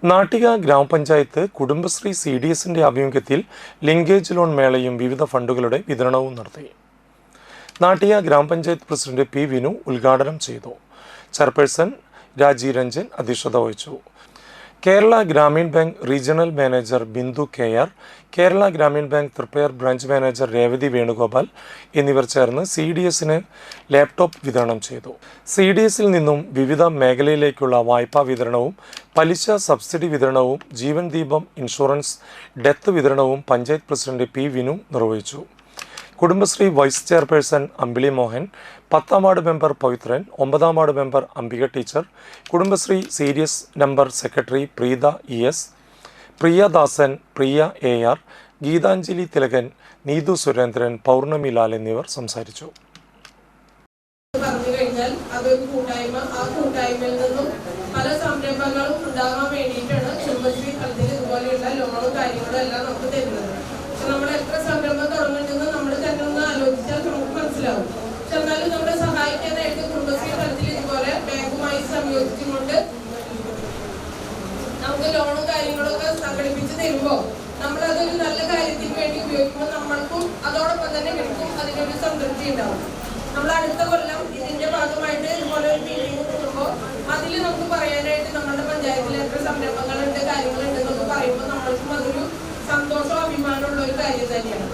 നാട്ടിക ഗ്രാമപഞ്ചായത്ത് കുടുംബശ്രീ CDSന്റെ ആഭിമുഖ്യത്തിൽ linkage loan മേളയും വിവിധ ഫണ്ടുകളുടെ വിതരണവും നടത്തി. നാട്ടിക ഗ്രാമപഞ്ചായത്ത് പ്രസിഡന്റ് P. വിനു ഉദ്ഘാടനം ചെയ്തു. ചെയർപേഴ്സൺ രാജി രഞ്ജൻ അധ്യക്ഷത വഹിച്ചു. Kerala Grameen bank regional manager Bindu KR, Kerala Grameen bank Thriprayar branch manager Revathi Venugopal എന്നിവർ ചേർന്ന് CDSന് ലാപ്ടോപ്പ് വിതരണം ചെയ്തു. CDSൽ നിന്നും വിവിധ മേഖലയിലേക്കുള്ള വായ്പാ വിതരണവും പലിശ സബ്സിഡി വിതരണവും ജീവൻ ദീപം ഇൻഷുറൻസ് ഡെത്ത് വിതരണവും പഞ്ചായത്ത് പ്രസിഡന്റ് P. വിനു നിർവഹിച്ചു. കുടുംബശ്രീ വൈസ് ചെയർപേഴ്സൺ അമ്പിളി മോഹൻ, 10ാം വാർഡ് മെമ്പർ പവിത്രൻ, 9ാം ward member Ambika teacher, Kudumbashree CDS number secretary Preetha ES, Priya Dasan, Priya AR, Geethanjali Thilakan, Neethu Surendran, Pournami Lal എന്നിവർ സംസാരിച്ചു. അതൊരു കൂട്ടായ്മ, ആ കൂട്ടായ്മയിൽ നിന്നും പല സംരംഭങ്ങളും ഉണ്ടാകാൻ വേണ്ടിയിട്ടാണ് കുടുംബശ്രീ തലത്തിൽ ഇതുപോലെയുള്ള ലോണും കാര്യങ്ങളും എല്ലാം നമുക്ക് തരുന്നത്. നമ്മൾ എത്ര സംരംഭം തുടങ്ങുന്നുണ്ടെന്ന് നമ്മൾ തന്നെ ഒന്ന് ആലോചിച്ചാൽ നമുക്ക് മനസ്സിലാവും. പക്ഷെ എന്നാലും നമ്മളെ സഹായിക്കാനായിട്ട് കുടുംബശ്രീ തലത്തിൽ ഇതുപോലെ ബാങ്കുമായി സംയോജിച്ചുകൊണ്ട് നമുക്ക് ലോണും കാര്യങ്ങളും ഒക്കെ സംഘടിപ്പിച്ച് തരുമ്പോൾ നമ്മളതൊരു നല്ല കാര്യത്തിന് വേണ്ടി ഉപയോഗിക്കുമ്പോൾ നമ്മൾക്കും അതോടൊപ്പം തന്നെ വിൽക്കും അതിനൊരു സംതൃപ്തി ഉണ്ടാവും. നമ്മൾ അടുത്ത കൊല്ലം